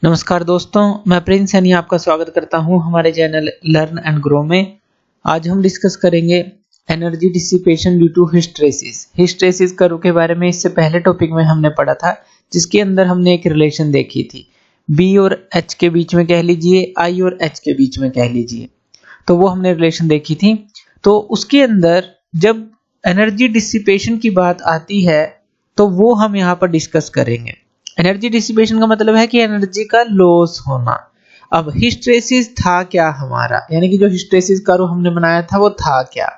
नमस्कार दोस्तों, मैं प्रिंस सैनी आपका स्वागत करता हूं हमारे चैनल लर्न एंड ग्रो में। आज हम डिस्कस करेंगे energy dissipation due to hysteresis. Hysteresis curve के बारे में इससे पहले टॉपिक में हमने पढ़ा था, जिसके अंदर हमने एक रिलेशन देखी थी, बी और एच के बीच में कह लीजिए, आई और एच के बीच में कह लीजिए, तो वो हमने रिलेशन देखी थी। तो उसके अंदर जब एनर्जी डिसिपेशन की बात आती है तो वो हम यहाँ पर डिस्कस करेंगे। एनर्जी डिसिपेशन का मतलब है कि एनर्जी का लॉस होना। अब हिस्टैरिसीस था क्या हमारा, यानी कि जो हिस्टैरिसीस कर्व हमने बनाया था वो था क्या।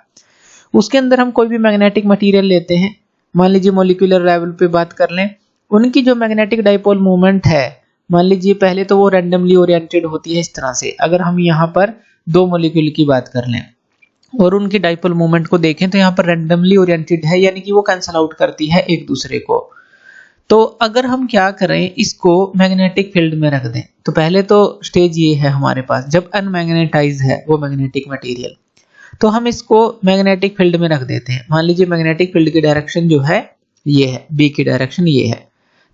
उसके अंदर हम कोई भी मैग्नेटिक मटेरियल लेते हैं, मान लीजिए मॉलिक्यूलर लेवल पे बात कर लें, उनकी जो मैग्नेटिक डाइपोल मूवमेंट है, मान लीजिए पहले तो वो रैंडमली ओरिएंटेड होती है इस तरह से। अगर हम यहाँ पर दो मॉलिक्यूल की बात कर लें और उनकी डाइपोल मूवमेंट को देखें तो यहाँ पर रैंडमली ओरिएंटेड है, यानी कि वो कैंसल आउट करती है एक दूसरे को। तो अगर हम क्या करें, इसको मैग्नेटिक फील्ड में रख दें, तो पहले तो स्टेज ये है हमारे पास, जब अनमैग्नेटाइज है वो मैग्नेटिक मटेरियल, तो हम इसको मैग्नेटिक फील्ड में रख देते हैं। मान लीजिए मैग्नेटिक फील्ड की डायरेक्शन जो है ये है, बी की डायरेक्शन ये है,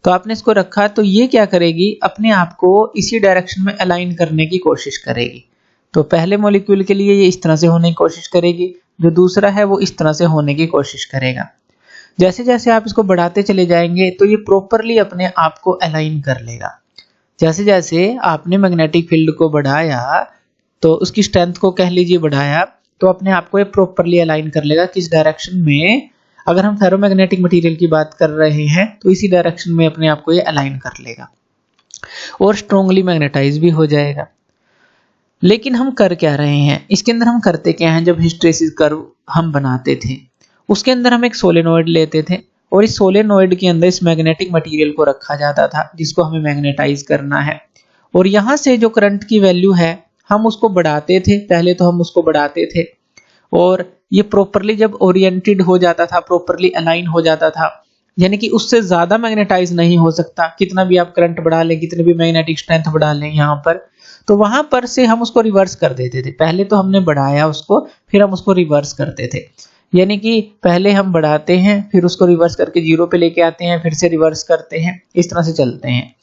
तो आपने इसको रखा तो ये क्या करेगी, अपने आप को इसी डायरेक्शन में अलाइन करने की कोशिश करेगी। तो पहले मॉलिक्यूल के लिए ये इस तरह से होने की कोशिश करेगी, जो दूसरा है वो इस तरह से होने की कोशिश करेगा। जैसे जैसे आप इसको बढ़ाते चले जाएंगे तो ये प्रॉपरली अपने आप को अलाइन कर लेगा। जैसे जैसे आपने मैग्नेटिक फील्ड को बढ़ाया तो उसकी स्ट्रेंथ को कह लीजिए बढ़ाया, तो अपने आप को ये प्रॉपरली अलाइन कर लेगा किस डायरेक्शन में। अगर हम फेरोमैग्नेटिक मटेरियल की बात कर रहे हैं तो इसी डायरेक्शन में अपने आप को ये अलाइन कर लेगा और स्ट्रांगली मैग्नेटाइज भी हो जाएगा। लेकिन हम कर क्या रहे हैं, इसके अंदर हम करते क्या हैं, जब हिस्टैरिसीस कर्व हम बनाते थे उसके अंदर हम एक सोलेनोइड लेते थे और इस सोलेनोइड के अंदर इस मैग्नेटिक मटेरियल को रखा जाता था जिसको हमें मैग्नेटाइज करना है। और यहाँ से जो करंट की वैल्यू है हम उसको बढ़ाते थे, पहले तो हम उसको बढ़ाते थे और ये प्रॉपरली जब ओरिएंटेड हो जाता था, प्रॉपरली अलाइन हो जाता था, यानी कि उससे ज्यादा मैग्नेटाइज नहीं हो सकता, कितना भी आप करंट बढ़ा लें, कितने भी मैग्नेटिक स्ट्रेंथ बढ़ा लें यहाँ पर, तो वहां पर से हम उसको रिवर्स कर देते थे। पहले तो हमने बढ़ाया उसको, फिर हम उसको रिवर्स करते थे, यानी कि पहले हम बढ़ाते हैं फिर उसको रिवर्स करके जीरो पे लेके आते हैं, फिर से रिवर्स करते हैं, इस तरह से चलते हैं।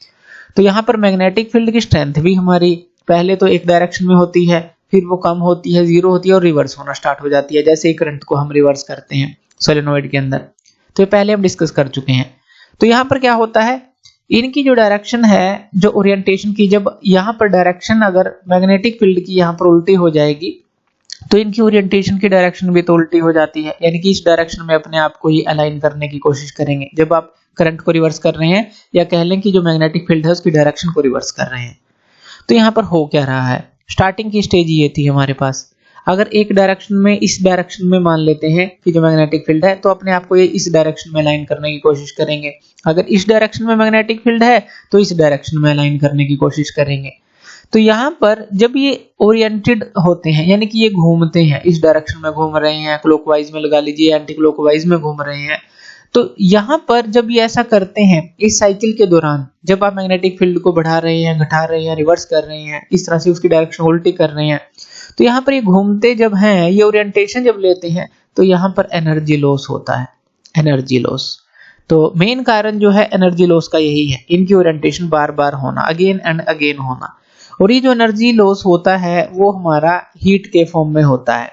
तो यहाँ पर मैग्नेटिक फील्ड की स्ट्रेंथ भी हमारी पहले तो एक डायरेक्शन में होती है, फिर वो कम होती है, जीरो होती है और रिवर्स होना स्टार्ट हो जाती है, जैसे ही करंट को हम रिवर्स करते हैं सोलेनोइड के अंदर। तो ये पहले हम डिस्कस कर चुके हैं। तो यहाँ पर क्या होता है, इनकी जो डायरेक्शन है, जो ओरिएंटेशन की, जब यहाँ पर डायरेक्शन अगर मैग्नेटिक फील्ड की यहाँ पर उल्टी हो जाएगी तो इनकी ओरिएंटेशन की डायरेक्शन भी तो उल्टी हो जाती है, यानी कि इस डायरेक्शन में अपने आप को ही अलाइन करने की कोशिश करेंगे जब आप करंट को रिवर्स कर रहे हैं, या कह लें कि जो मैग्नेटिक फील्ड है उसकी डायरेक्शन को रिवर्स कर रहे हैं। तो यहाँ पर हो क्या रहा है, स्टार्टिंग की स्टेज ये थी हमारे पास। अगर एक डायरेक्शन में, इस डायरेक्शन में मान लेते हैं कि जो मैग्नेटिक फील्ड है, तो अपने आप को ये इस डायरेक्शन में अलाइन करने की कोशिश करेंगे। अगर इस डायरेक्शन में मैग्नेटिक फील्ड है तो इस डायरेक्शन में अलाइन करने की कोशिश करेंगे। तो यहाँ पर जब ये ओरिएंटेड होते हैं, यानी कि ये घूमते हैं, इस डायरेक्शन में घूम रहे हैं, क्लॉकवाइज में लगा लीजिए, एंटी क्लॉकवाइज में घूम रहे हैं, तो यहाँ पर जब ये ऐसा करते हैं इस साइकिल के दौरान, जब आप मैग्नेटिक फील्ड को बढ़ा रहे हैं, घटा रहे हैं, रिवर्स कर रहे हैं, इस तरह से उसकी डायरेक्शन उल्टी कर रहे हैं, तो यहाँ पर ये घूमते जब हैं, ये ओरिएंटेशन जब लेते हैं, तो यहाँ पर एनर्जी लॉस होता है, एनर्जी लॉस। तो मेन कारण जो है एनर्जी लॉस का यही है, इनकी ओरिएंटेशन बार बार होना, अगेन एंड अगेन होना। और ये जो एनर्जी लॉस होता है वो हमारा हीट के फॉर्म में होता है।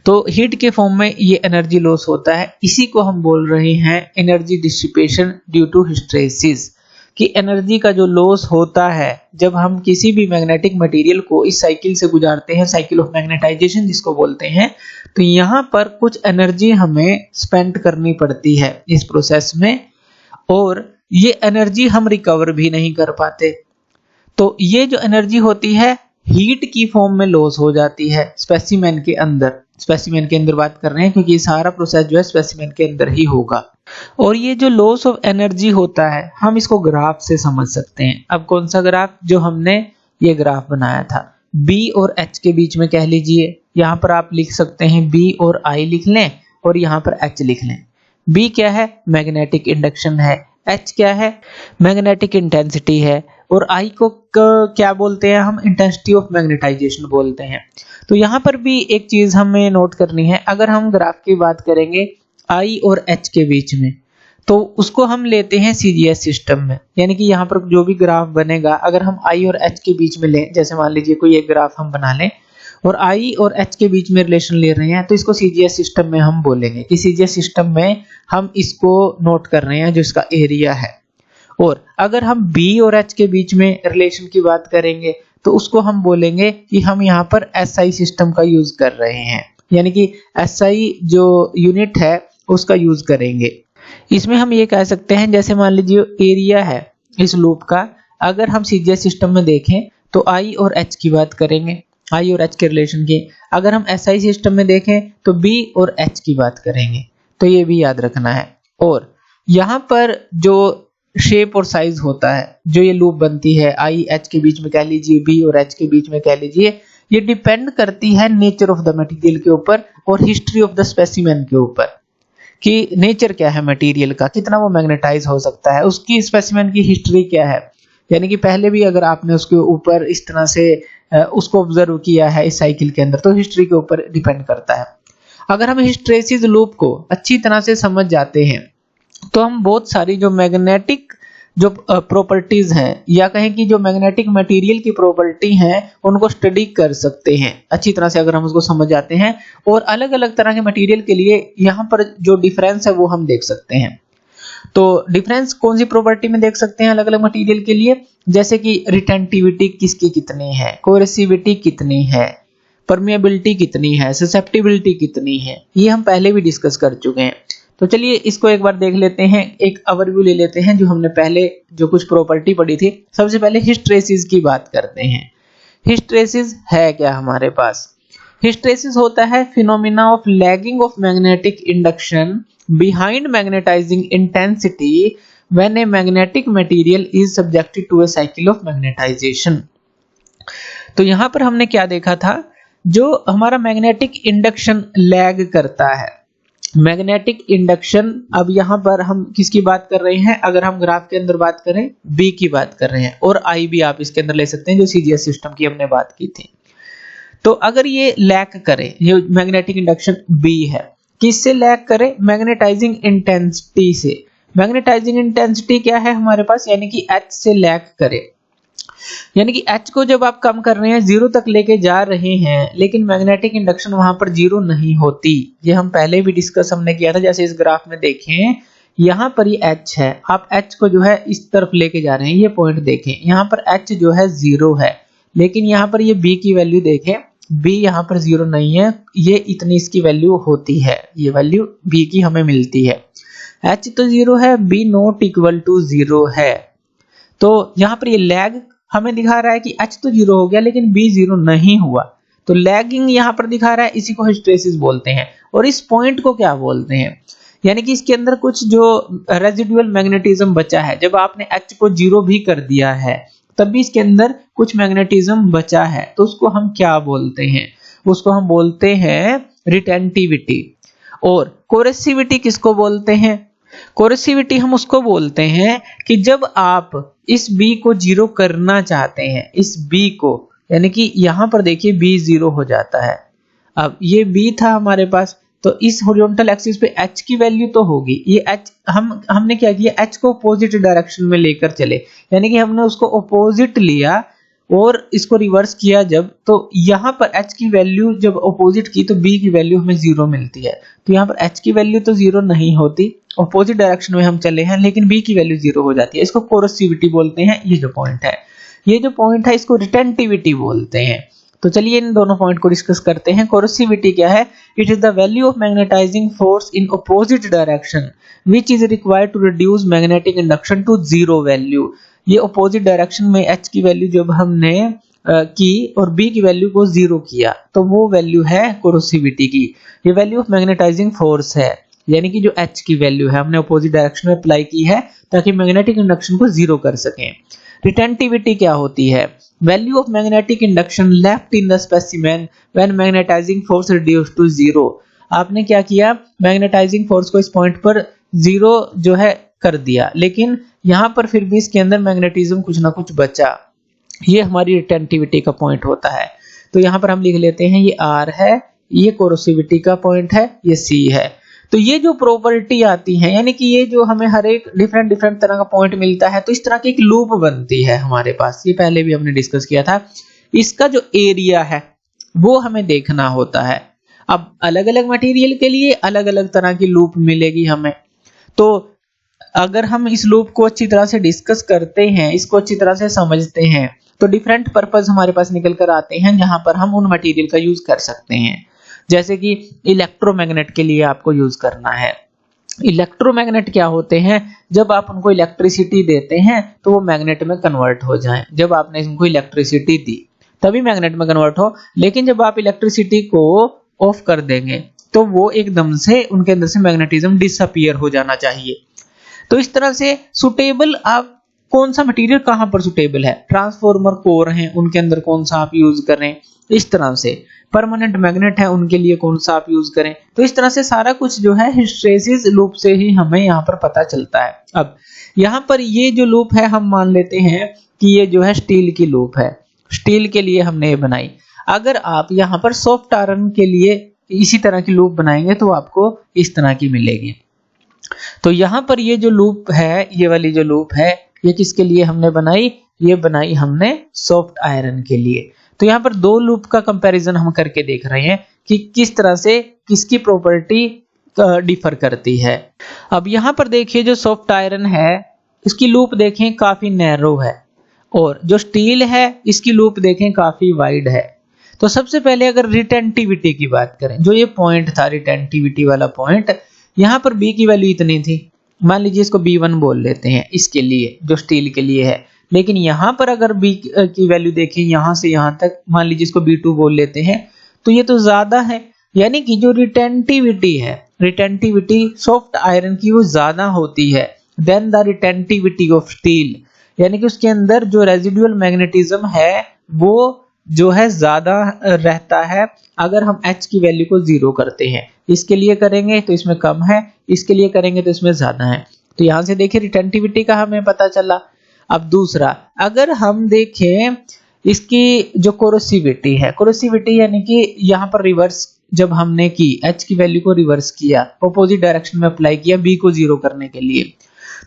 तो हीट के फॉर्म में ये एनर्जी लॉस होता है, इसी को हम बोल रहे हैं energy dissipation due to hysteresis. कि एनर्जी का जो लॉस होता है जब हम किसी भी मैग्नेटिक मटेरियल को इस साइकिल से गुजारते हैं, साइकिल ऑफ मैग्नेटाइजेशन जिसको बोलते हैं, तो यहाँ पर कुछ एनर्जी हमें स्पेंड करनी पड़ती है इस प्रोसेस में, और ये एनर्जी हम रिकवर भी नहीं कर पाते। तो ये जो एनर्जी होती है हीट की फॉर्म में लॉस हो जाती है स्पेसिमेन के अंदर। स्पेसिमेन के अंदर बात कर रहे हैं क्योंकि ये सारा प्रोसेस जो है स्पेसिमेन के अंदर ही होगा। और ये जो लॉस ऑफ एनर्जी होता है हम इसको ग्राफ से समझ सकते हैं। अब कौन सा ग्राफ, जो हमने ये ग्राफ बनाया था B और H के बीच में कह लीजिए, यहाँ पर आप लिख सकते हैं B और I लिख लें और यहाँ पर H लिख लें। B क्या है, मैग्नेटिक इंडक्शन है, H क्या है, मैग्नेटिक इंटेंसिटी है, और I को क्या बोलते हैं हम, इंटेंसिटी ऑफ मैग्नेटाइजेशन बोलते हैं। तो यहाँ पर भी एक चीज हमें नोट करनी है, अगर हम ग्राफ की बात करेंगे I और H के बीच में, तो उसको हम लेते हैं CGS सिस्टम में। यानी कि यहाँ पर जो भी ग्राफ बनेगा, अगर हम I और H के बीच में लें, जैसे मान लीजिए कोई एक ग्राफ हम बना लें और I और H के बीच में रिलेशन ले रहे हैं, तो इसको CGS सिस्टम में हम बोलेंगे कि CGS सिस्टम में हम इसको नोट कर रहे हैं जो इसका एरिया है। और अगर हम B और H के बीच में रिलेशन की बात करेंगे तो उसको हम बोलेंगे कि हम यहाँ पर SI सिस्टम का यूज कर रहे हैं, यानी कि SI जो यूनिट है उसका यूज करेंगे। इसमें हम ये कह सकते हैं, जैसे मान लीजिए एरिया है इस लूप का, अगर हम CGS सिस्टम में देखें तो I और H की बात करेंगे, I और H के रिलेशन की। अगर हम SI सिस्टम में देखें तो B और H की बात करेंगे, तो ये भी याद रखना है। और यहाँ पर जो शेप और साइज होता है, जो ये लूप बनती है I H के बीच में कह लीजिए, B और H के बीच में कह लीजिए, ये डिपेंड करती है नेचर ऑफ द मटेरियल के ऊपर और हिस्ट्री ऑफ द स्पेसिमेन के ऊपर, कि नेचर क्या है मटेरियल का, कितना वो मैग्नेटाइज हो सकता है, उसकी स्पेसिमेन की हिस्ट्री क्या है। यानी कि पहले भी अगर आपने उसके ऊपर इस तरह से उसको ऑब्जर्व किया है इस साइकिल के अंदर, तो हिस्ट्री के ऊपर डिपेंड करता है। अगर हम हिस्टैरिसीस लूप को अच्छी तरह से समझ जाते हैं तो हम बहुत सारी जो मैग्नेटिक जो प्रॉपर्टीज हैं, या कहें कि जो मैग्नेटिक मटेरियल की प्रॉपर्टी हैं, उनको स्टडी कर सकते हैं अच्छी तरह से अगर हम उसको समझ जाते हैं। और अलग अलग तरह के मटेरियल के लिए यहाँ पर जो डिफरेंस है वो हम देख सकते हैं। तो डिफरेंस कौन सी प्रॉपर्टी में देख सकते हैं अलग अलग मटेरियल के लिए, जैसे कि रिटेंटिविटी किसकी कितनी है, कोरेसिविटी कितनी है, परमिएबिलिटी कितनी है, ससेप्टिबिलिटी कितनी है, ये हम पहले भी डिस्कस कर चुके हैं। तो चलिए इसको एक बार देख लेते हैं, एक ओवरव्यू ले लेते हैं जो हमने पहले जो कुछ प्रॉपर्टी पढ़ी थी। सबसे पहले हिस्टैरिसीस की बात करते हैं। हिस्टैरिसीस है क्या हमारे पास? हिस्टैरिसीस होता है phenomena of lagging of magnetic induction behind magnetising intensity when a magnetic material is subjected to a cycle of magnetisation. तो यहां पर हमने क्या देखा था, जो हमारा मैग्नेटिक इंडक्शन लैग करता है, मैग्नेटिक इंडक्शन। अब यहां पर हम किसकी बात कर रहे हैं, अगर हम ग्राफ के अंदर बात करें B की बात कर रहे हैं, और I भी आप इसके अंदर ले सकते हैं जो CGS सिस्टम की हमने बात की थी। तो अगर ये लैग करे, ये मैग्नेटिक इंडक्शन B है, किससे लैग करे? मैग्नेटाइजिंग इंटेंसिटी से। मैग्नेटाइजिंग इंटेंसिटी क्या है हमारे पास, यानी कि H से लैग करे। यानी कि H को जब आप कम कर रहे हैं, 0 तक लेके जा रहे हैं, लेकिन मैग्नेटिक इंडक्शन वहां पर 0 नहीं होती। ये हम पहले भी डिस्कस हमने किया था। जैसे इस ग्राफ में देखें, यहाँ पर ये H है, आप H को जो है इस तरफ लेके जा रहे हैं, ये पॉइंट देखें, यहाँ पर H जो है 0 है, लेकिन यहाँ पर ये B की वैल्यू देखें, B यहाँ पर 0 नहीं है, ये इतनी इसकी वैल्यू होती है, ये वैल्यू B की हमें मिलती है। H तो 0 है, B नॉट इक्वल टू 0 है। तो यहाँ पर ये लैग हमें दिखा रहा है कि H तो 0 हो गया लेकिन B 0 नहीं हुआ, तो लैगिंग यहाँ पर दिखा रहा है, इसी को हिस्टैरिसीस बोलते हैं। और इस पॉइंट को क्या बोलते हैं, यानी कि इसके अंदर कुछ जो रेजिडुअल मैग्नेटिज्म बचा है, जब आपने H को 0 भी कर दिया है तब भी इसके अंदर कुछ मैग्नेटिज्म बचा है, तो उसको हम क्या बोलते हैं, उसको हम बोलते हैं रिटेंटिविटी। और कोरेसिविटी किसको बोलते हैं? कोरेसिविटी हम उसको बोलते हैं कि जब आप इस B को 0 करना चाहते हैं, इस B को, यानी कि यहां पर देखिए B 0 हो जाता है। अब ये B था हमारे पास, तो इस हॉरिजॉन्टल एक्सिस पे H की वैल्यू तो होगी, ये H हमने क्या किया, H को अपोजिट डायरेक्शन में लेकर चले, यानी कि हमने उसको अपोजिट लिया और इसको रिवर्स किया जब, तो यहाँ पर H की वैल्यू जब अपोजिट की तो B की वैल्यू हमें 0 मिलती है। तो यहाँ पर H की वैल्यू तो 0 नहीं होती, अपोजिट डायरेक्शन में हम चले हैं, लेकिन B की वैल्यू 0 हो जाती है। इसको कोरेसिविटी बोलते हैं। ये जो पॉइंट है, ये जो पॉइंट है इसको रिटेंटिविटी बोलते हैं। तो चलिए इन दोनों पॉइंट को डिस्कस करते हैं। कोरेसिविटी क्या है? It is the value of magnetising force in opposite direction which is required to reduce magnetic induction to 0 value. ये अपोजिट डायरेक्शन में H की वैल्यू जब हमने की और B की वैल्यू को 0 किया, तो वो वैल्यू है कोरेसिविटी की। ये वैल्यू ऑफ मैग्नेटाइजिंग फोर्स है, यानी कि जो H की वैल्यू है हमने अपोजिट डायरेक्शन में अप्लाई की है ताकि मैग्नेटिक इंडक्शन को 0 कर सकें। रिटेंटिविटी क्या होती है? Value of magnetic induction left in the specimen when magnetising force reduced to 0। आपने क्या किया, मैग्नेटाइजिंग फोर्स को इस पॉइंट पर 0 जो है कर दिया, लेकिन यहाँ पर फिर भी इसके अंदर मैग्नेटिज्म कुछ ना कुछ बचा। ये हमारी रिटेंटिविटी का पॉइंट होता है। तो यहाँ पर हम लिख लेते हैं ये R है, ये कोरेसिविटी का पॉइंट है, ये C है। तो ये जो प्रॉपर्टी आती है, यानी कि ये जो हमें हर एक डिफरेंट डिफरेंट तरह का पॉइंट मिलता है, तो इस तरह की एक लूप बनती है हमारे पास। ये पहले भी हमने डिस्कस किया था। इसका जो एरिया है वो हमें देखना होता है। अब अलग अलग मटेरियल के लिए अलग अलग तरह की लूप मिलेगी हमें। तो अगर हम इस लूप को अच्छी तरह से डिस्कस करते हैं, इसको अच्छी तरह से समझते हैं, तो डिफरेंट पर्पस हमारे पास निकल कर आते हैं जहां पर हम उन मटेरियल का यूज कर सकते हैं। जैसे कि इलेक्ट्रोमैग्नेट के लिए आपको यूज करना है। इलेक्ट्रोमैग्नेट क्या होते हैं? जब आप उनको इलेक्ट्रिसिटी देते हैं तो वो मैग्नेट में कन्वर्ट हो जाएं। जब आपने उनको इलेक्ट्रिसिटी दी तभी मैग्नेट में कन्वर्ट हो, लेकिन जब आप इलेक्ट्रिसिटी को ऑफ कर देंगे तो वो एकदम से उनके अंदर से मैग्नेटिज्म डिसअपीयर हो जाना चाहिए। तो इस तरह से सुटेबल आप कौन सा मटेरियल कहां पर सुटेबल है, ट्रांसफॉर्मर कोर हैं उनके अंदर कौन सा आप यूज करें, इस तरह से परमानेंट मैग्नेट है उनके लिए कौन सा आप यूज करें। तो इस तरह से सारा कुछ जो है हिस्टैरिसीस लूप से ही हमें यहाँ पर पता चलता है। अब यहाँ पर ये जो लूप है हम मान लेते हैं कि ये जो है स्टील की लूप है, स्टील के लिए हमने ये बनाई। अगर आप यहाँ पर सॉफ्ट आयरन के लिए इसी तरह की लूप बनाएंगे तो आपको इस तरह की मिलेगी। तो यहाँ पर ये जो लूप है, ये वाली जो लूप है, ये किसके लिए हमने बनाई? ये बनाई हमने सॉफ्ट आयरन के लिए। तो यहाँ पर दो लूप का कंपैरिजन हम करके देख रहे हैं कि किस तरह से किसकी प्रॉपर्टी डिफर करती है। अब यहाँ पर देखिए जो सॉफ्ट आयरन है इसकी लूप देखें काफी नैरो है, और जो स्टील है इसकी लूप देखें काफी वाइड है। तो सबसे पहले अगर रिटेंटिविटी की बात करें, जो ये पॉइंट था रिटेंटिविटी वाला पॉइंट, यहाँ पर बी की वैल्यू इतनी थी, मान लीजिए इसको B1 बोल लेते हैं इसके लिए, जो स्टील के लिए है। लेकिन यहाँ पर अगर B की वैल्यू देखें यहाँ से यहाँ तक, मान लीजिए इसको B2 बोल लेते हैं, तो ये तो ज्यादा है। यानी कि जो रिटेंटिविटी है, रिटेंटिविटी सॉफ्ट आयरन की वो ज्यादा होती है then the retentivity of steel. यानी कि उसके अंदर जो रेजिडुअल मैग्नेटिज्म है वो जो है ज्यादा रहता है अगर हम H की वैल्यू को 0 करते हैं। इसके लिए करेंगे तो इसमें कम है, इसके लिए करेंगे तो इसमें ज्यादा है। तो यहां से देखिए रिटेंटिविटी का हमें पता चला। अब दूसरा, अगर हम देखें इसकी जो कोरोसिविटी है, कोरोसिविटी यानी कि यहाँ पर रिवर्स जब हमने की, H की वैल्यू को रिवर्स किया, अपोजिट डायरेक्शन में अप्लाई किया B को 0 करने के लिए,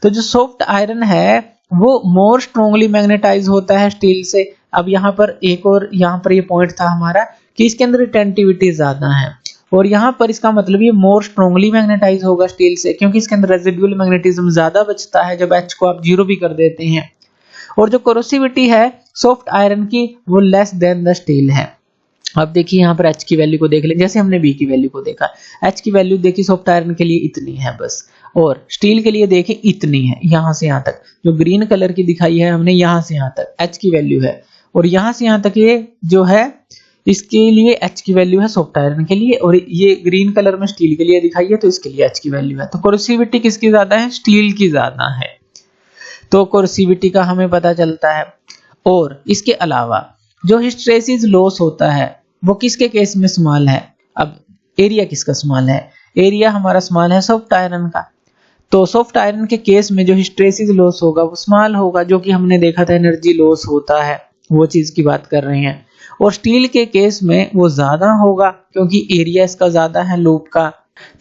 तो जो सॉफ्ट आयरन है वो मोर स्ट्रॉन्गली मैग्नेटाइज होता है स्टील से। अब यहाँ पर एक और यहाँ पर ये पॉइंट था हमारा कि इसके अंदर रिटेंटिविटी ज्यादा है, और यहाँ पर इसका मतलब ये मोर स्ट्रॉन्गली मैग्नेटाइज होगा स्टील से, क्योंकि इसके अंदर रेजिडुअल मैग्नेटिज्म ज्यादा बचता है जब H को आप 0 भी कर देते हैं। और जो कोरोसिविटी है सॉफ्ट आयरन की वो लेस देन द स्टील है। अब देखिए यहाँ पर H की वैल्यू को देख लें, जैसे हमने B की वैल्यू को देखा, H की वैल्यू देखी सॉफ्ट आयरन के लिए इतनी है बस, और स्टील के लिए देखें इतनी है, यहाँ से यहाँ तक। जो ग्रीन कलर की दिखाई है हमने, यहाँ से यहाँ तक H की वैल्यू है, और यहाँ से यहाँ तक ये जो है इसके लिए H की वैल्यू है सॉफ्ट आयरन के लिए, और ये ग्रीन कलर में स्टील के लिए दिखाई है तो इसके लिए H की वैल्यू है। तो कोरोसिविटी किसकी ज्यादा है? स्टील की ज्यादा है। तो कोरोसिविटी का हमें पता चलता है। और इसके अलावा जो हिस्टैरिसीस लॉस होता है वो किसके केस में स्मॉल है? अब एरिया किसका स्मॉल है? एरिया हमारा स्मॉल है सॉफ्ट आयरन का। तो सॉफ्ट आयरन के केस में जो हिस्टैरिसीस लॉस होगा वो स्मॉल होगा, जो कि हमने देखा था एनर्जी लॉस होता है, वो चीज की बात कर रहे हैं। और स्टील के केस में वो ज्यादा होगा क्योंकि एरिया इसका ज्यादा है लूप का।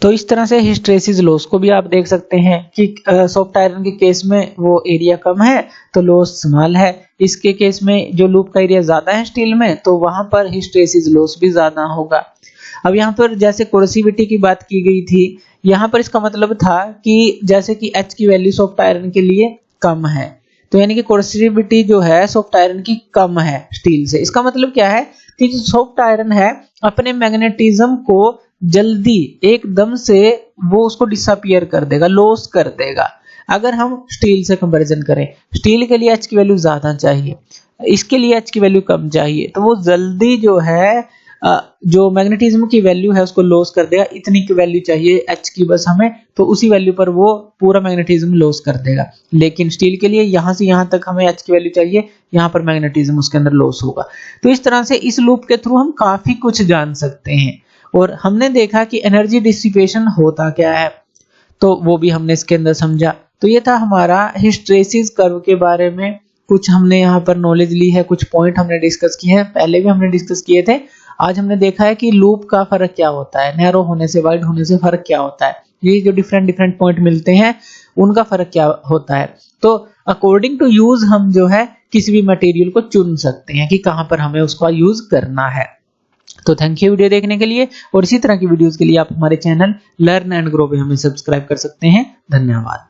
तो इस तरह से हिस्टैरिसीस लॉस को भी आप देख सकते हैं कि सॉफ्ट आयरन के केस में वो एरिया कम है तो लॉस स्मॉल है, इसके केस में जो लूप का एरिया ज्यादा है स्टील में तो वहां पर हिस्टैरिसीस लॉस भी ज्यादा होगा। अब यहाँ पर जैसे कोरोसिविटी की बात की गई थी, यहाँ पर इसका मतलब था कि जैसे कि H की वैल्यू सॉफ्ट आयरन के लिए कम है, तो यानी कि कोरोसिविटी जो है सॉफ्ट आयरन की कम है स्टील से। इसका मतलब क्या है कि जो सॉफ्ट आयरन है अपने मैग्नेटिज्म को जल्दी एकदम से वो उसको डिसअपीयर कर देगा, लॉस कर देगा। अगर हम स्टील से कंपैरिजन करें, स्टील के लिए H की वैल्यू ज्यादा चाहिए, इसके लिए H की वैल्यू कम चाहिए, तो वो जल्दी जो है जो मैग्नेटिज्म की वैल्यू है उसको लॉस कर देगा। इतनी की वैल्यू चाहिए H की बस हमें, तो उसी वैल्यू पर वो पूरा मैग्नेटिज्म लॉस कर देगा। लेकिन स्टील के लिए यहाँ से यहाँ तक हमें H की वैल्यू चाहिए, यहाँ पर मैग्नेटिज्म उसके अंदर लॉस होगा। तो इस तरह से इस लूप के थ्रू हम काफी कुछ जान सकते हैं। और हमने देखा कि एनर्जी डिसिपेशन होता क्या है, तो वो भी हमने इसके अंदर समझा। तो ये था हमारा हिस्टैरिसीस कर्व के बारे में, कुछ हमने यहाँ पर नॉलेज ली है, कुछ पॉइंट हमने डिस्कस किए हैं, पहले भी हमने डिस्कस किए थे। आज हमने देखा है कि लूप का फर्क क्या होता है, नैरो होने से वाइड होने से फर्क क्या होता है। ये जो डिफरेंट डिफरेंट पॉइंट मिलते हैं उनका फर्क क्या होता है। तो अकॉर्डिंग टू यूज हम जो है किसी भी मटेरियल को चुन सकते हैं कि कहां पर हमें उसका यूज करना है। तो थैंक यू वीडियो देखने के लिए, और इसी तरह की वीडियोस के लिए आप हमारे चैनल लर्न एंड ग्रो पे हमें सब्सक्राइब कर सकते हैं। धन्यवाद।